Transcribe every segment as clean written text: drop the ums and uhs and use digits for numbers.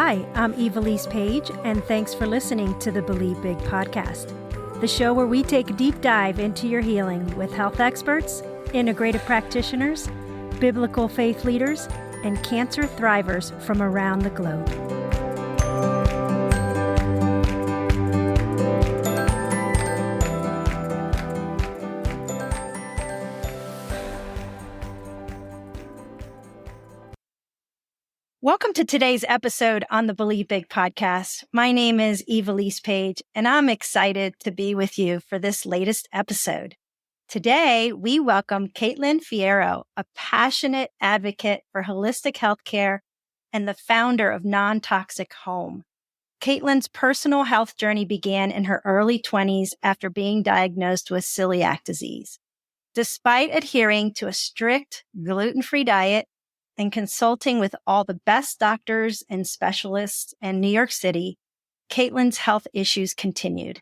Hi, I'm Ivelisse Page, and thanks for listening to the Believe Big podcast, the show where we take a deep dive into your healing with health experts, integrative practitioners, biblical faith leaders, and cancer thrivers from around the globe. Welcome to today's episode on the Believe Big podcast. My name is Ivelisse Page, and I'm excited to be with you for this latest episode. Today, we welcome Caitlin Fierro, a passionate advocate for holistic healthcare and the founder of Non-Toxic Home. Caitlin's personal health journey began in her early 20s after being diagnosed with celiac disease. Despite adhering to a strict gluten-free diet, and consulting with all the best doctors and specialists in New York City, Caitlin's health issues continued.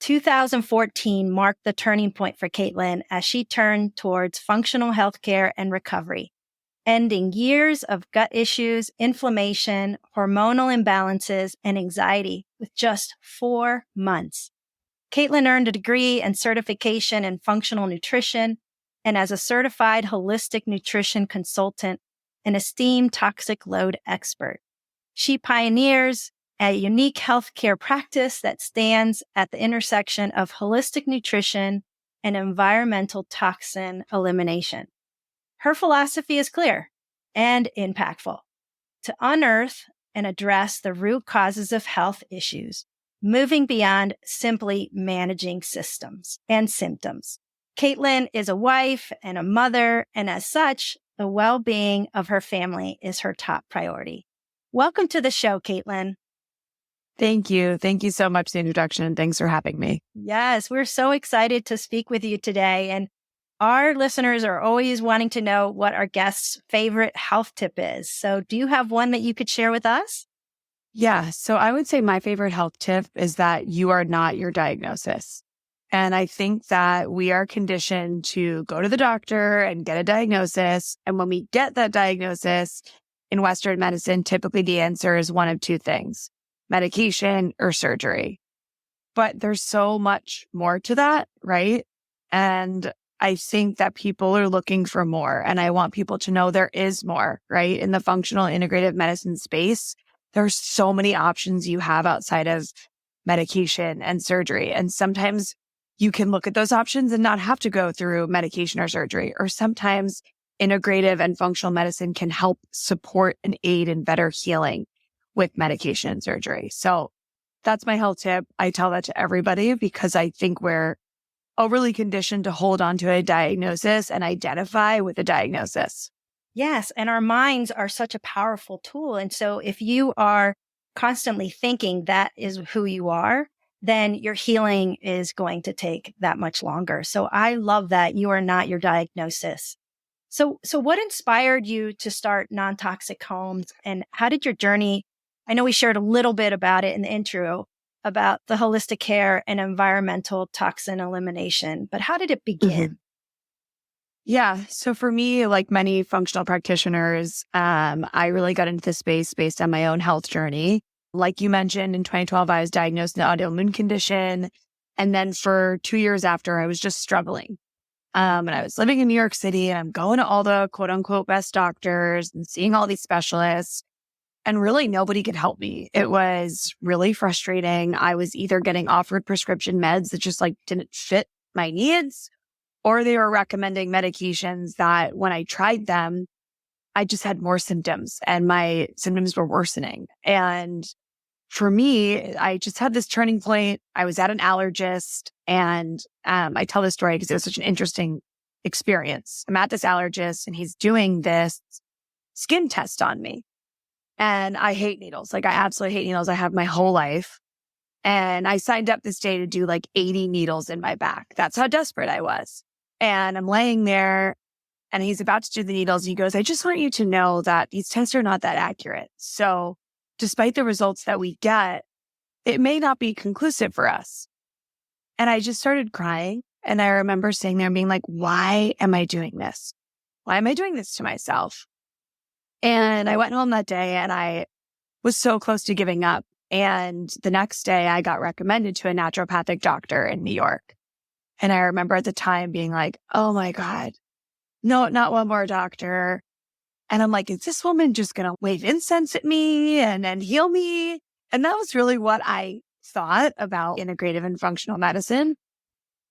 2014 marked the turning point for Caitlin as she turned towards functional healthcare and recovery, ending years of gut issues, inflammation, hormonal imbalances, and anxiety with just 4 months. Caitlin earned a degree and certification in functional nutrition, and as a certified holistic nutrition consultant, an esteemed toxic load expert. She pioneers a unique healthcare practice that stands at the intersection of holistic nutrition and environmental toxin elimination. Her philosophy is clear and impactful: to unearth and address the root causes of health issues, moving beyond simply managing systems and symptoms. Caitlin is a wife and a mother, and as such, the well-being of her family is her top priority. Welcome to the show, Caitlin. Thank you. Thank you so much for the introduction, and thanks for having me. Yes, we're so excited to speak with you today. And our listeners are always wanting to know what our guest's favorite health tip is. So do you have one that you could share with us? Yeah. So I would say my favorite health tip is that you are not your diagnosis. And I think that we are conditioned to go to the doctor and get a diagnosis. And when we get that diagnosis in Western medicine, typically the answer is one of two things: medication or surgery. But there's so much more to that, right? And I think that people are looking for more. And I want people to know there is more, right? In the functional integrative medicine space, there's so many options you have outside of medication and surgery. And sometimes you can look at those options and not have to go through medication or surgery. Or sometimes integrative and functional medicine can help support and aid in better healing with medication and surgery. So that's my health tip. I tell that to everybody because I think we're overly conditioned to hold on to a diagnosis and identify with a diagnosis. Yes, and our minds are such a powerful tool. And so if you are constantly thinking that is who you are, then your healing is going to take that much longer. So I love that you are not your diagnosis. So what inspired you to start Non-Toxic Homes, and how did your journey, I know we shared a little bit about it in the intro, about the holistic care and environmental toxin elimination, but how did it begin? Yeah. So for me, like many functional practitioners, I really got into this space based on my own health journey. Like you mentioned, in 2012, I was diagnosed with an autoimmune condition. And then for 2 years after, I was just struggling. And I was living in New York City, and I'm going to all the quote unquote best doctors and seeing all these specialists. And really nobody could help me. It was really frustrating. I was either getting offered prescription meds that just didn't fit my needs, or they were recommending medications that when I tried them, I just had more symptoms and my symptoms were worsening. And for me, I just had this turning point. I was at an allergist, and I tell this story because it was such an interesting experience. I'm at this allergist and he's doing this skin test on me. And I hate needles. I absolutely hate needles. I have my whole life. And I signed up this day to do 80 needles in my back. That's how desperate I was. And I'm laying there and he's about to do the needles. He goes, "I just want you to know that these tests are not that accurate. So despite the results that we get, it may not be conclusive for us." And I just started crying. And I remember sitting there and being like, why am I doing this? Why am I doing this to myself? And I went home that day and I was so close to giving up. And the next day I got recommended to a naturopathic doctor in New York. And I remember at the time being like, oh my God, no, not one more doctor. And I'm like, is this woman just going to wave incense at me and heal me? And that was really what I thought about integrative and functional medicine.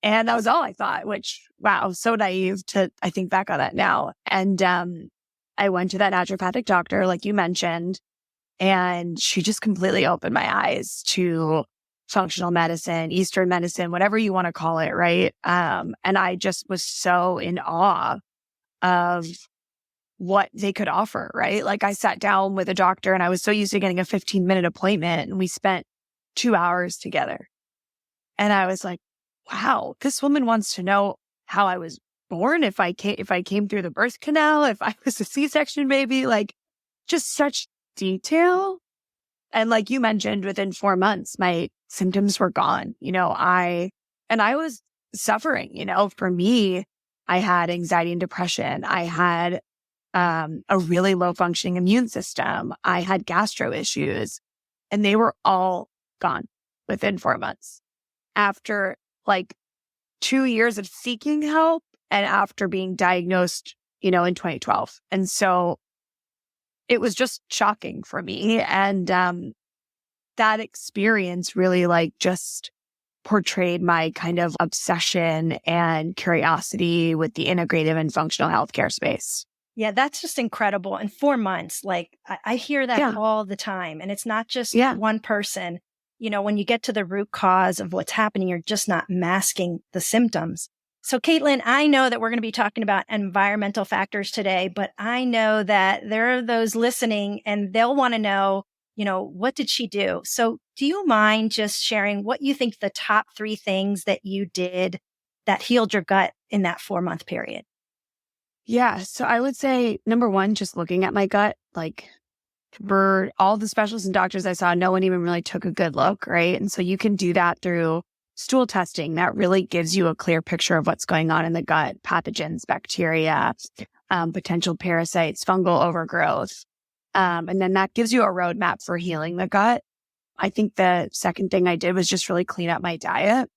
And that was all I thought, which, wow, so naive to, I think back on that now. And I went to that naturopathic doctor, like you mentioned, and she just completely opened my eyes to functional medicine, Eastern medicine, whatever you want to call it, right? And I just was so in awe of what they could offer, right? Like I sat down with a doctor and I was so used to getting a 15-minute appointment and we spent 2 hours together. And I was like, wow, this woman wants to know how I was born, if I came through the birth canal, if I was a C-section baby, like just such detail. And like you mentioned, within 4 months, my symptoms were gone. I was suffering, for me, I had anxiety and depression. I had a really low functioning immune system. I had gastro issues, and they were all gone within 4 months after like 2 years of seeking help and after being diagnosed, in 2012. And so it was just shocking for me. And that experience really like just portrayed my kind of obsession and curiosity with the integrative and functional healthcare space. Yeah, that's just incredible. In 4 months, like I hear that all the time. And it's not just one person. When you get to the root cause of what's happening, you're just not masking the symptoms. So Caitlin, I know that we're going to be talking about environmental factors today, but I know that there are those listening and they'll want to know, what did she do? So do you mind just sharing what you think the top 3 things that you did that healed your gut in that 4-month period? Yeah. So I would say, number one, just looking at my gut, like for all the specialists and doctors I saw, no one even really took a good look, right? And so you can do that through stool testing. That really gives you a clear picture of what's going on in the gut, pathogens, bacteria, potential parasites, fungal overgrowth. And then that gives you a roadmap for healing the gut. I think the second thing I did was just really clean up my diet.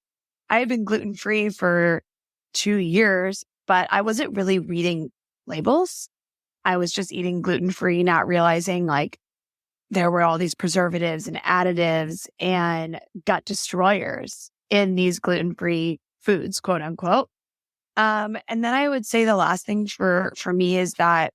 I had been gluten-free for 2 years, but I wasn't really reading labels. I was just eating gluten-free, not realizing like there were all these preservatives and additives and gut destroyers in these gluten-free foods, quote unquote. And then I would say the last thing for me is that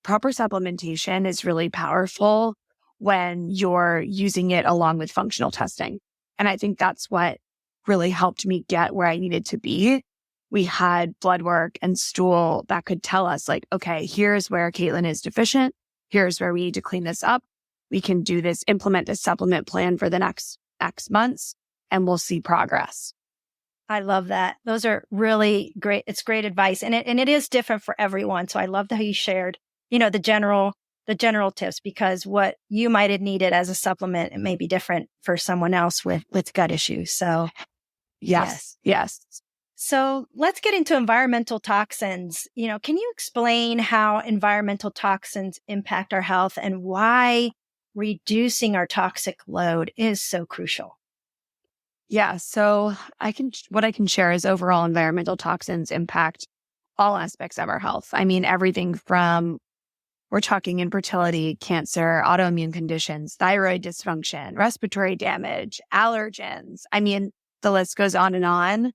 proper supplementation is really powerful when you're using it along with functional testing. And I think that's what really helped me get where I needed to be. We had blood work and stool that could tell us like, okay, here's where Caitlin is deficient. Here's where we need to clean this up. We can do this, implement this supplement plan for the next X months, and we'll see progress. I love that. Those are really great. It's great advice. And it is different for everyone. So I loved how you shared, the general tips, because what you might have needed as a supplement, it may be different for someone else with gut issues. So yes. So let's get into environmental toxins. Can you explain how environmental toxins impact our health and why reducing our toxic load is so crucial? Yeah. So what I can share is overall environmental toxins impact all aspects of our health. I mean, everything from, we're talking infertility, cancer, autoimmune conditions, thyroid dysfunction, respiratory damage, allergens. I mean, the list goes on and on.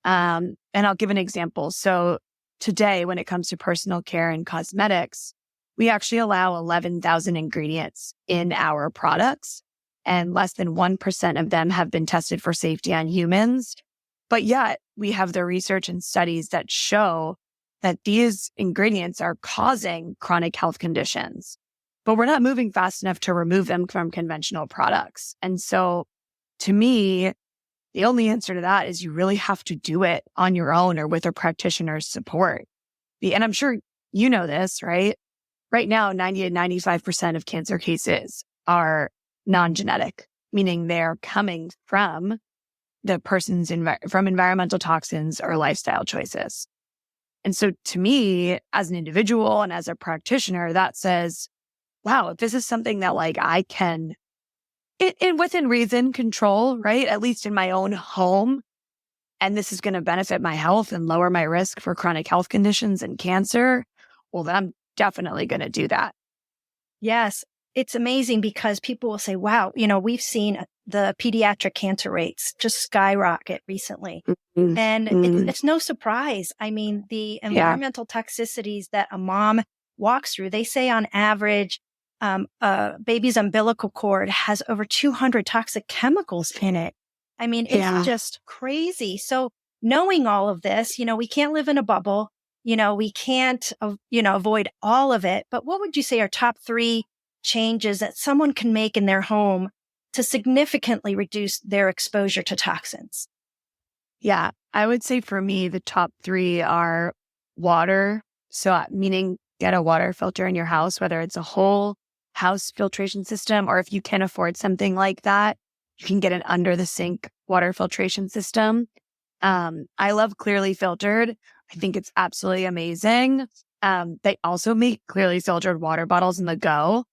And I'll give an example. So today, when it comes to personal care and cosmetics, we actually allow 11,000 ingredients in our products, and less than 1% of them have been tested for safety on humans. But yet we have the research and studies that show that these ingredients are causing chronic health conditions, but we're not moving fast enough to remove them from conventional products. And so to me, the only answer to that is you really have to do it on your own or with a practitioner's support. And I'm sure you know this, right? Right now, 90 to 95% of cancer cases are non-genetic, meaning they're coming from the person's from environmental toxins or lifestyle choices. And so to me, as an individual and as a practitioner, that says wow, if this is something that like I can, within reason, control, right? At least in my own home, and this is going to benefit my health and lower my risk for chronic health conditions and cancer, well, then I'm definitely going to do that. Yes, it's amazing because people will say, wow, we've seen the pediatric cancer rates just skyrocket recently. Mm-hmm. And Mm-hmm. it's no surprise. I mean, the Yeah. environmental toxicities that a mom walks through, they say on average, a baby's umbilical cord has over 200 toxic chemicals in it. I mean, it's Yeah. just crazy. So knowing all of this, we can't live in a bubble. We can't, avoid all of it. But what would you say are top 3 changes that someone can make in their home to significantly reduce their exposure to toxins? Yeah. I would say for me, the top 3 are water. So meaning get a water filter in your house, whether it's a whole house filtration system, or if you can afford something like that, you can get an under the sink water filtration system. I love Clearly Filtered. I think it's absolutely amazing. They also make clearly filtered water bottles in the go.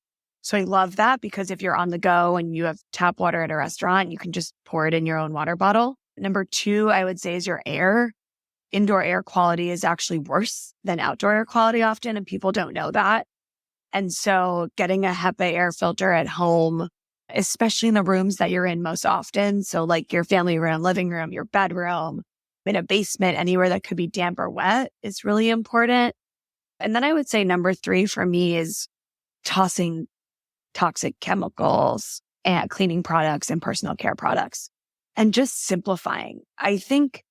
So I love that because if you're on the go and you have tap water at a restaurant, you can just pour it in your own water bottle. Number 2, I would say, is your air. Indoor air quality is actually worse than outdoor air quality often, and people don't know that. And so getting a HEPA air filter at home, especially in the rooms that you're in most often, so like your family room, living room, your bedroom, in a basement, anywhere that could be damp or wet, is really important. And then I would say number 3 for me is tossing toxic chemicals and cleaning products and personal care products and just simplifying. I think,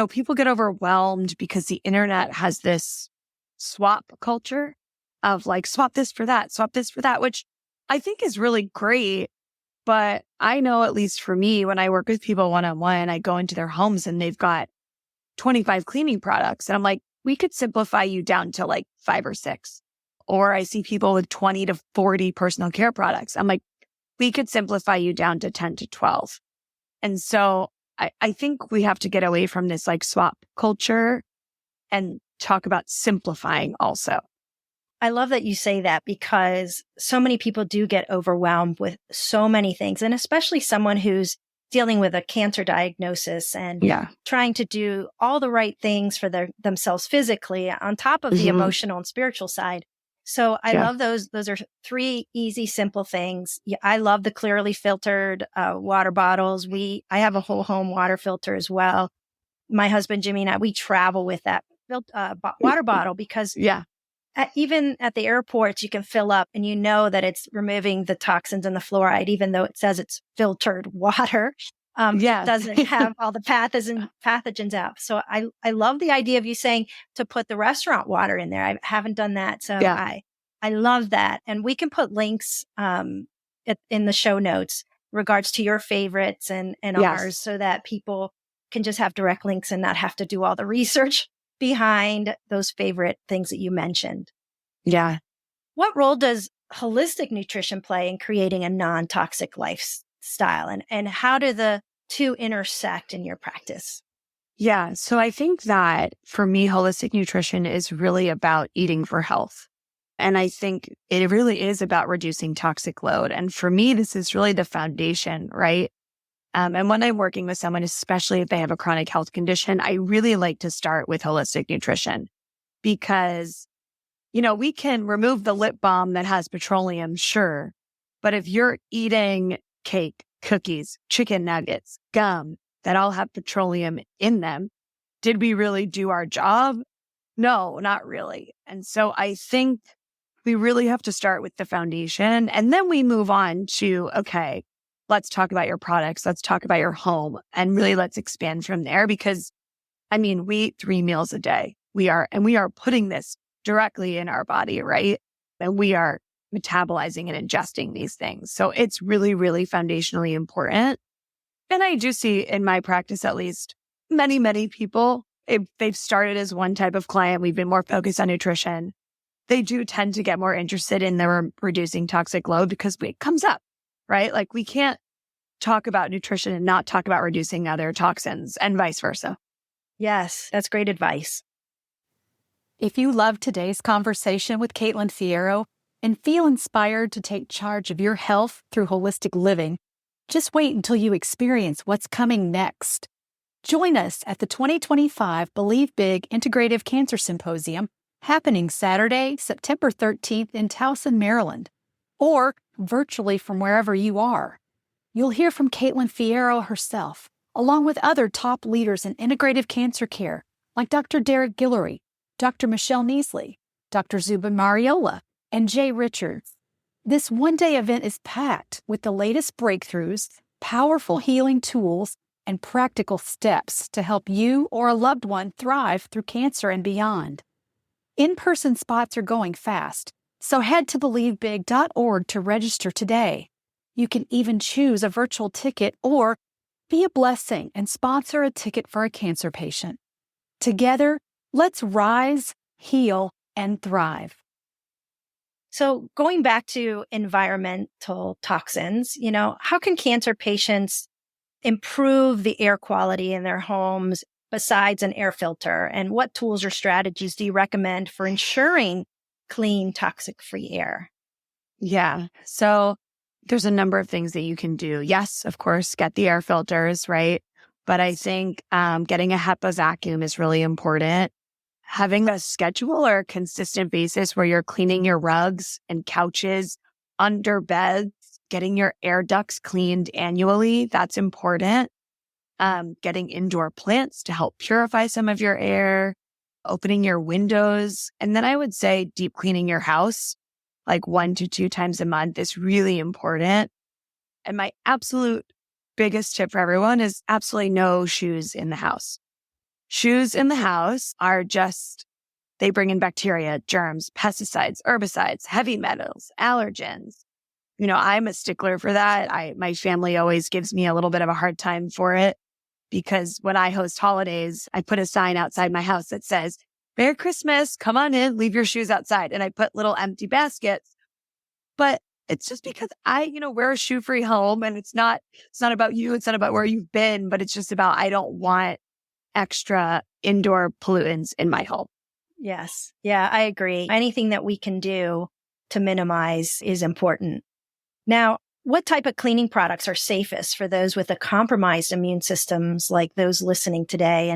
people get overwhelmed because the internet has this swap culture of like, swap this for that, which I think is really great. But I know, at least for me, when I work with people one-on-one, I go into their homes and they've got 25 cleaning products. And I'm like, we could simplify you down to like 5 or 6. Or I see people with 20 to 40 personal care products. I'm like, we could simplify you down to 10 to 12. And so I think we have to get away from this like swap culture and talk about simplifying also. I love that you say that because so many people do get overwhelmed with so many things, and especially someone who's dealing with a cancer diagnosis and trying to do all the right things for themselves physically on top of the emotional and spiritual side. So I love those. Those are 3 easy, simple things. Yeah, I love the clearly filtered water bottles. I have a whole home water filter as well. My husband, Jimmy, and I, we travel with that water bottle because even at the airports, you can fill up and you know that it's removing the toxins and the fluoride, even though it says it's filtered water. It doesn't have all the pathogens out. So I love the idea of you saying to put the restaurant water in there. I haven't done that. So I love that. And we can put links in the show notes regards to your favorites and ours so that people can just have direct links and not have to do all the research behind those favorite things that you mentioned. Yeah. What role does holistic nutrition play in creating a non-toxic lifestyle? And how do the 2 intersect in your practice? Yeah. So I think that for me, holistic nutrition is really about eating for health. And I think it really is about reducing toxic load. And for me, this is really the foundation, right? And when I'm working with someone, especially if they have a chronic health condition, I really like to start with holistic nutrition because, we can remove the lip balm that has petroleum, sure. But if you're eating cake, cookies, chicken nuggets, gum that all have petroleum in them, did we really do our job? No, not really. And so I think we really have to start with the foundation and then we move on to, okay, let's talk about your products. Let's talk about your home and really let's expand from there because we eat 3 meals a day. We are putting this directly in our body, right? And we are metabolizing and ingesting these things. So it's really, really foundationally important. And I do see in my practice, at least, many, many people, if they've started as one type of client, we've been more focused on nutrition. They do tend to get more interested in the reducing toxic load because it comes up, right? Like we can't talk about nutrition and not talk about reducing other toxins and vice versa. Yes, that's great advice. If you loved today's conversation with Caitlin Fierro and feel inspired to take charge of your health through holistic living, just wait until you experience what's coming next. Join us at the 2025 Believe Big Integrative Cancer Symposium happening Saturday, September 13th in Towson, Maryland, or virtually from wherever you are. You'll hear from Caitlin Fierro herself, along with other top leaders in integrative cancer care, like Dr. Derek Guillory, Dr. Michelle Neasley, Dr. Zubin Mariola, and Jay Richards. This one-day event is packed with the latest breakthroughs, powerful healing tools, and practical steps to help you or a loved one thrive through cancer and beyond. In-person spots are going fast, so head to believebig.org to register today. You can even choose a virtual ticket or be a blessing and sponsor a ticket for a cancer patient. Together, let's rise, heal, and thrive. So going back to environmental toxins, how can cancer patients improve the air quality in their homes besides an air filter? And what tools or strategies do you recommend for ensuring clean, toxic-free air? Yeah. So there's a number of things that you can do. Yes, of course, get the air filters, right? But I think getting a HEPA vacuum is really important. Having a schedule or a consistent basis where you're cleaning your rugs and couches, under beds, getting your air ducts cleaned annually, that's important. Getting indoor plants to help purify some of your air, opening your windows. And then I would say deep cleaning your house, like 1 to 2 times a month, is really important. And my absolute biggest tip for everyone is absolutely no shoes in the house. Shoes in the house are they bring in bacteria, germs, pesticides, herbicides, heavy metals, allergens. I'm a stickler for that. My family always gives me a little bit of a hard time for it because when I host holidays, I put a sign outside my house that says, "Merry Christmas, come on in, leave your shoes outside." And I put little empty baskets. But it's just because we're a shoe-free home, and it's not about you. It's not about where you've been, but it's just about, I don't want extra indoor pollutants in my home. Yes. Yeah, I agree. Anything that we can do to minimize is important. Now, what type of cleaning products are safest for those with a compromised immune systems like those listening today?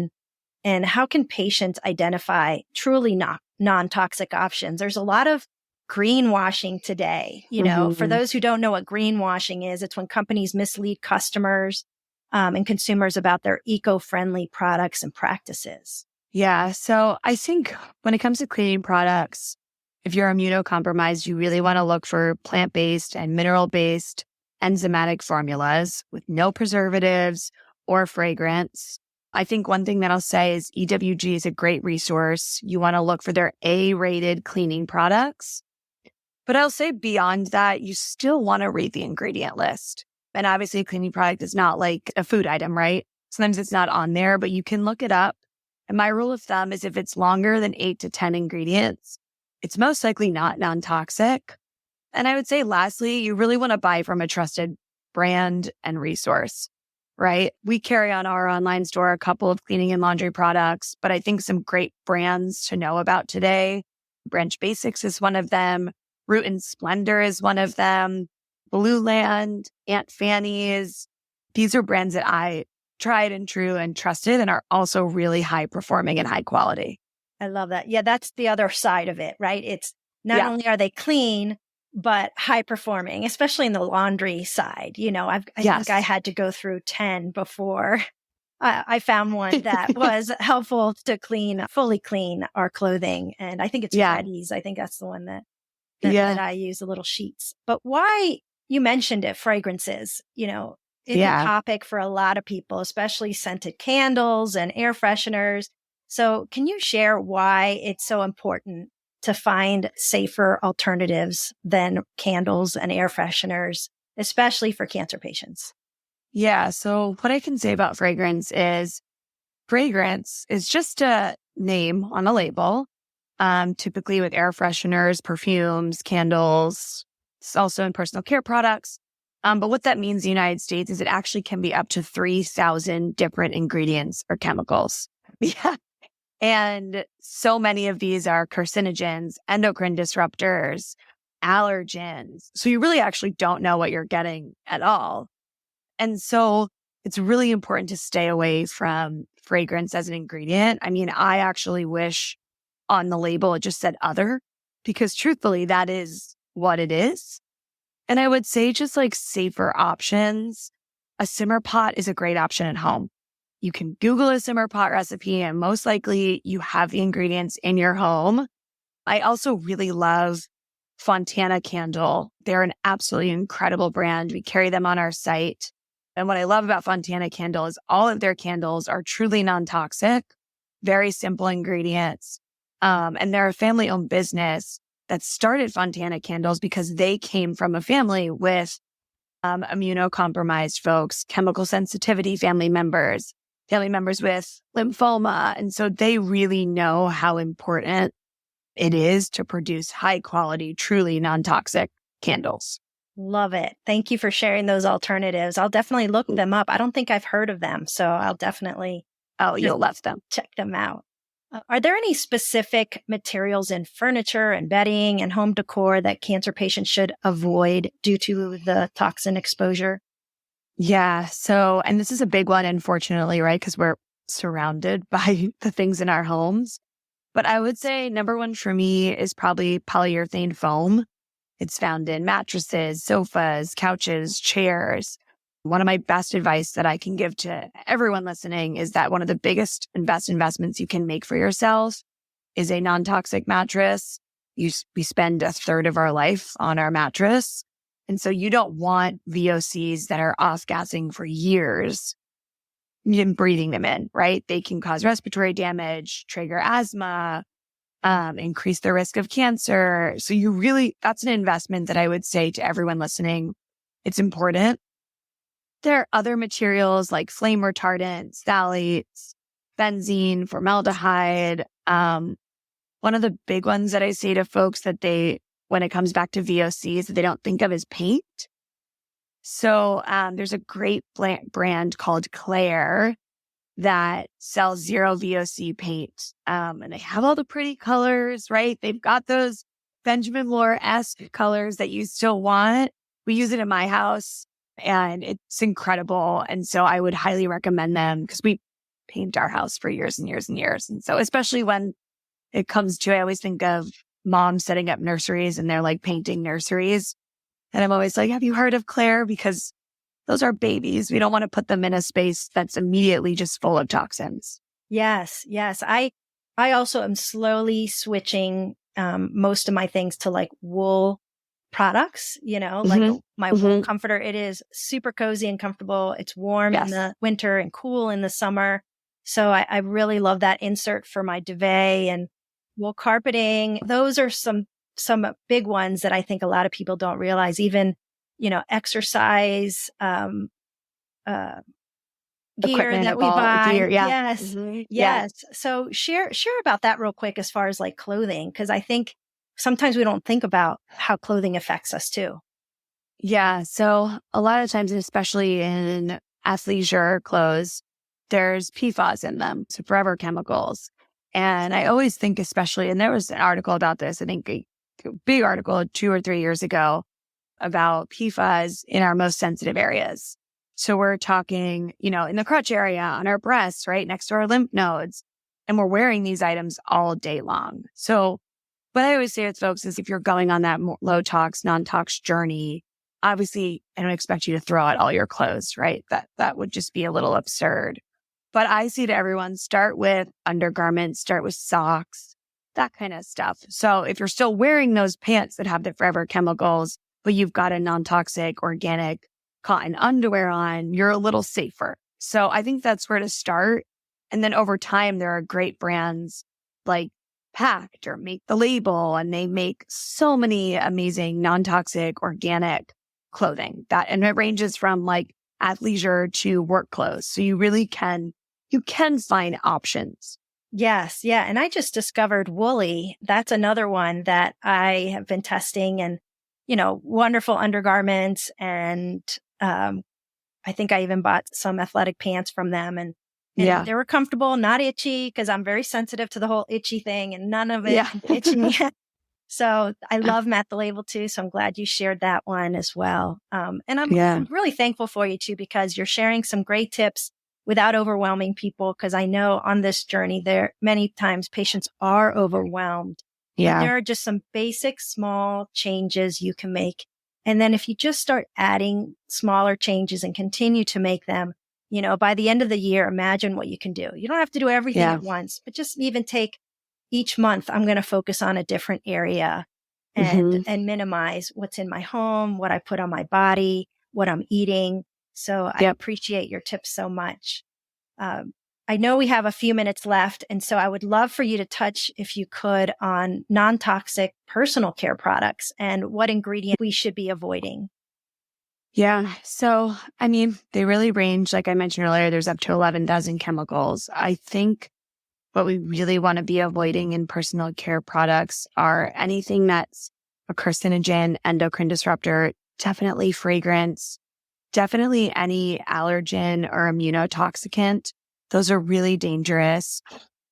And how can patients identify truly non-toxic options? There's a lot of greenwashing today. For those who don't know what greenwashing is, it's when companies mislead customers and consumers about their eco-friendly products and practices. Yeah. So I think when it comes to cleaning products, if you're immunocompromised, you really want to look for plant-based and mineral-based enzymatic formulas with no preservatives or fragrance. I think one thing that I'll say is EWG is a great resource. You want to look for their A-rated cleaning products. But I'll say beyond that, you still want to read the ingredient list. And obviously a cleaning product is not like a food item, right? Sometimes it's not on there, but you can look it up. And my rule of thumb is if it's longer than 8 to 10 ingredients, it's most likely not non-toxic. And I would say lastly, you really want to buy from a trusted brand and resource, right? We carry on our online store a couple of cleaning and laundry products, but I think some great brands to know about today. Branch Basics is one of them. Root and Splendor is one of them. Blue Land, Aunt Fanny's. These are brands that I tried and true and trusted and are also really high performing and high quality. I love that. Yeah, that's the other side of it, right? It's not only are they clean, but high performing, especially in the laundry side. I think I had to go through 10 before I found one that was helpful to fully clean our clothing. And I think it's Freddy's. I think that's the one that I use, the little sheets. But why, you mentioned it, fragrances, it's a topic for a lot of people, especially scented candles and air fresheners. So can you share why it's so important to find safer alternatives than candles and air fresheners, especially for cancer patients? Yeah. So what I can say about fragrance is just a name on a label, typically with air fresheners, perfumes, candles. It's also in personal care products. But what that means in the United States is it actually can be up to 3,000 different ingredients or chemicals. Yeah. And so many of these are carcinogens, endocrine disruptors, allergens. So you really actually don't know what you're getting at all. And so it's really important to stay away from fragrance as an ingredient. I mean, I actually wish on the label it just said other, because truthfully, that is what it is. And I would say just like safer options. A simmer pot is a great option at home. You can Google a simmer pot recipe and most likely you have the ingredients in your home. I also really love Fontana Candle. They're an absolutely incredible brand. We carry them on our site. And what I love about Fontana Candle is all of their candles are truly non-toxic, very simple ingredients. And they're a family-owned business that started Fontana Candles because they came from a family with immunocompromised folks, chemical sensitivity family members with lymphoma. And so they really know how important it is to produce high quality, truly non-toxic candles. Love it. Thank you for sharing those alternatives. I'll definitely look them up. I don't think I've heard of them, so I'll definitely you'll love them. Check them out. Are there any specific materials in furniture and bedding and home decor that cancer patients should avoid due to the toxin exposure? Yeah. So, and this is a big one, unfortunately, right? Because we're surrounded by the things in our homes. But I would say number one for me is probably polyurethane foam. It's found in mattresses, sofas, couches, chairs. One of my best advice that I can give to everyone listening is that one of the biggest and best investments you can make for yourself is a non-toxic mattress. We spend a third of our life on our mattress. And so you don't want VOCs that are off-gassing for years and breathing them in, right? They can cause respiratory damage, trigger asthma, increase the risk of cancer. So that's an investment that I would say to everyone listening. It's important. There are other materials like flame retardants, phthalates, benzene, formaldehyde. One of the big ones that I say to folks when it comes back to VOCs that they don't think of is paint. So there's a great brand called Claire that sells zero VOC paint. And they have all the pretty colors, right? They've got those Benjamin Moore-esque colors that you still want. We use it in my house and it's incredible. And so I would highly recommend them because we paint our house for years and years and years. And so especially when it comes to, I always think of moms setting up nurseries and they're like painting nurseries. And I'm always like, have you heard of Claire? Because those are babies. We don't want to put them in a space that's immediately just full of toxins. Yes. I also am slowly switching most of my things to like wool products, like my wool comforter. It is super cozy and comfortable. It's warm in the winter and cool in the summer. So I really love that insert for my duvet and wool carpeting. Those are some big ones that I think a lot of people don't realize. Even, exercise, gear that we buy. Yes. Mm-hmm. Yes. So share about that real quick as far as like clothing, because I think sometimes we don't think about how clothing affects us too. Yeah. So a lot of times, especially in athleisure clothes, there's PFAS in them, so forever chemicals. And I always think, especially, and there was an article about this, I think a big article 2 or 3 years ago about PFAS in our most sensitive areas. So we're talking, in the crotch area, on our breasts, right next to our lymph nodes. And we're wearing these items all day long. So what I always say with folks is if you're going on that low tox, non-tox journey, obviously I don't expect you to throw out all your clothes, right? That would just be a little absurd. But I say to everyone, start with undergarments, start with socks, that kind of stuff. So if you're still wearing those pants that have the forever chemicals, but you've got a non-toxic, organic cotton underwear on, you're a little safer. So I think that's where to start. And then over time, there are great brands like Pact or Make the Label, and they make so many amazing non-toxic, organic clothing and it ranges from like athleisure to work clothes. So you really can find options. Yes. Yeah. And I just discovered Woolly. That's another one that I have been testing and, wonderful undergarments. And I think I even bought some athletic pants from them and they were comfortable, not itchy, because I'm very sensitive to the whole itchy thing and none of it itchy. So I love Matt the Label too. So I'm glad you shared that one as well. And I'm really thankful for you too, because you're sharing some great tips without overwhelming people. Cause I know on this journey there, many times patients are overwhelmed, but there are just some basic small changes you can make. And then if you just start adding smaller changes and continue to make them, by the end of the year, imagine what you can do. You don't have to do everything at once, but just even take each month, I'm going to focus on a different area and minimize what's in my home, what I put on my body, what I'm eating. So I appreciate your tips so much. I know we have a few minutes left. And so I would love for you to touch, if you could, on non-toxic personal care products and what ingredients we should be avoiding. Yeah. So, I mean, they really range. Like I mentioned earlier, there's up to 11,000 chemicals. I think what we really want to be avoiding in personal care products are anything that's a carcinogen, endocrine disruptor, definitely fragrance, definitely any allergen or immunotoxicant. Those are really dangerous.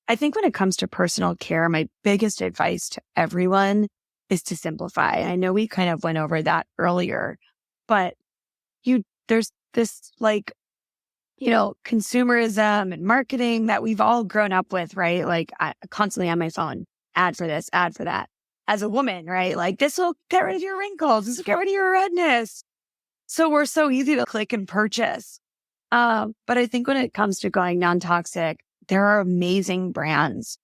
I think when it comes to personal care, my biggest advice to everyone is to simplify. I know we kind of went over that earlier, but there's this consumerism and marketing that we've all grown up with, right? Like I constantly on my phone, ad for this, ad for that. As a woman, right? Like this will get rid of your wrinkles. This will get rid of your redness. So we're so easy to click and purchase. But I think when it comes to going non-toxic, there are amazing brands,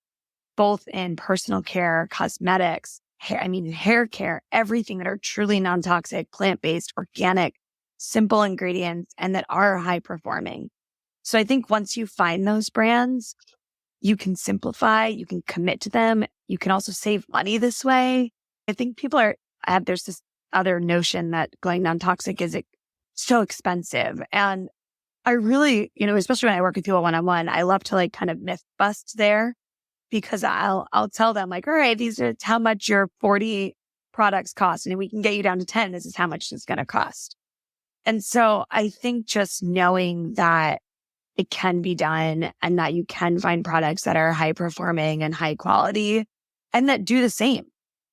both in personal care, cosmetics, hair care, everything that are truly non-toxic, plant-based, organic, simple ingredients, and that are high performing. So I think once you find those brands, you can simplify, you can commit to them. You can also save money this way. I think there's this other notion that going non-toxic is so expensive. And I really, especially when I work with people one-on-one, I love to kind of myth bust there, because I'll tell them all right, these are how much your 40 products cost. And we can get you down to 10. This is how much it's going to cost. And so I think just knowing that it can be done and that you can find products that are high performing and high quality and that do the same.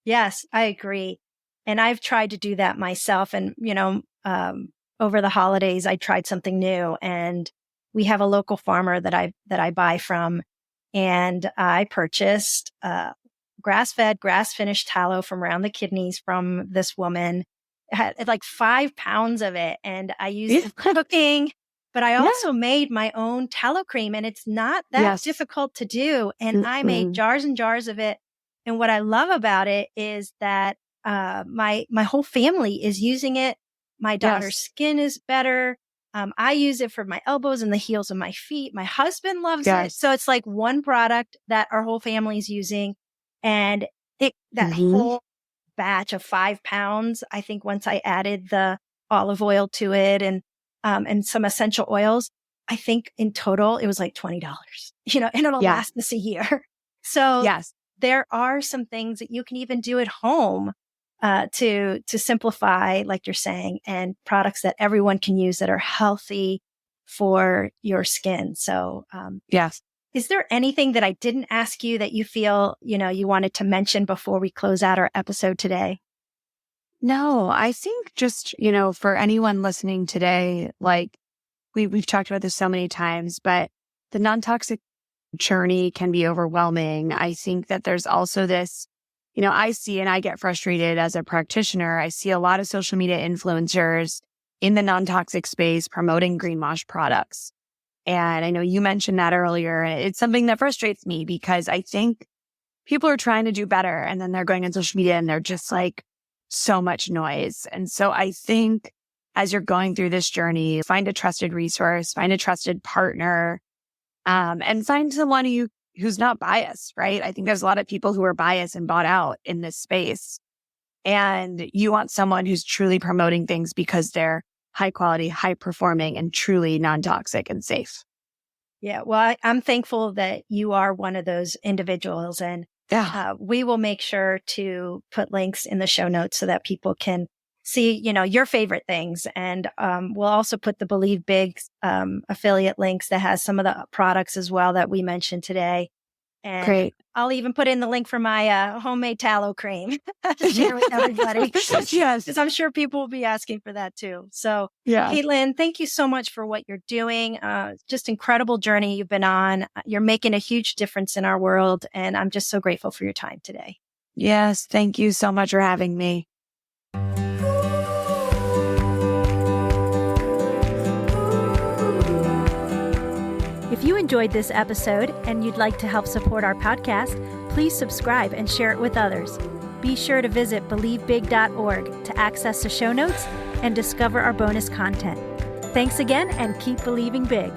Yes, I agree. And I've tried to do that myself. And, over the holidays, I tried something new, and we have a local farmer that I buy from. And I purchased grass-fed, grass-finished tallow from around the kidneys from this woman. It had like 5 pounds of it, and I used it for cooking. But I also made my own tallow cream, and it's not that difficult to do. And I made jars and jars of it. And what I love about it is that my whole family is using it. My daughter's skin is better. I use it for my elbows and the heels of my feet. My husband loves it. So it's like one product that our whole family is using. And that whole batch of 5 pounds, I think once I added the olive oil to it and some essential oils, I think in total it was like $20, and it'll last us a year. So there are some things that you can even do at home to simplify, like you're saying, and products that everyone can use that are healthy for your skin. So, is there anything that I didn't ask you that you feel, you wanted to mention before we close out our episode today? No, I think just, for anyone listening today, we've talked about this so many times, but the non-toxic journey can be overwhelming. I think that there's also this, I see, and I get frustrated as a practitioner. I see a lot of social media influencers in the non-toxic space promoting greenwash products. And I know you mentioned that earlier. It's something that frustrates me because I think people are trying to do better, and then they're going on social media and they're just so much noise. And so I think as you're going through this journey, find a trusted resource, find a trusted partner, and find someone who's not biased, right? I think there's a lot of people who are biased and bought out in this space. And you want someone who's truly promoting things because they're high quality, high performing, and truly non-toxic and safe. Yeah. Well, I'm thankful that you are one of those individuals, and we will make sure to put links in the show notes so that people can see, your favorite things. And we'll also put the Believe Big affiliate links that has some of the products as well that we mentioned today. And Great. I'll even put in the link for my homemade tallow cream to share with everybody. Yes. Because I'm sure people will be asking for that too. So, Yeah. Caitlin, thank you so much for what you're doing. Just incredible journey you've been on. You're making a huge difference in our world. And I'm just so grateful for your time today. Yes. Thank you so much for having me. If you enjoyed this episode and you'd like to help support our podcast, please subscribe and share it with others. Be sure to visit believebig.org to access the show notes and discover our bonus content. Thanks again, and keep believing big.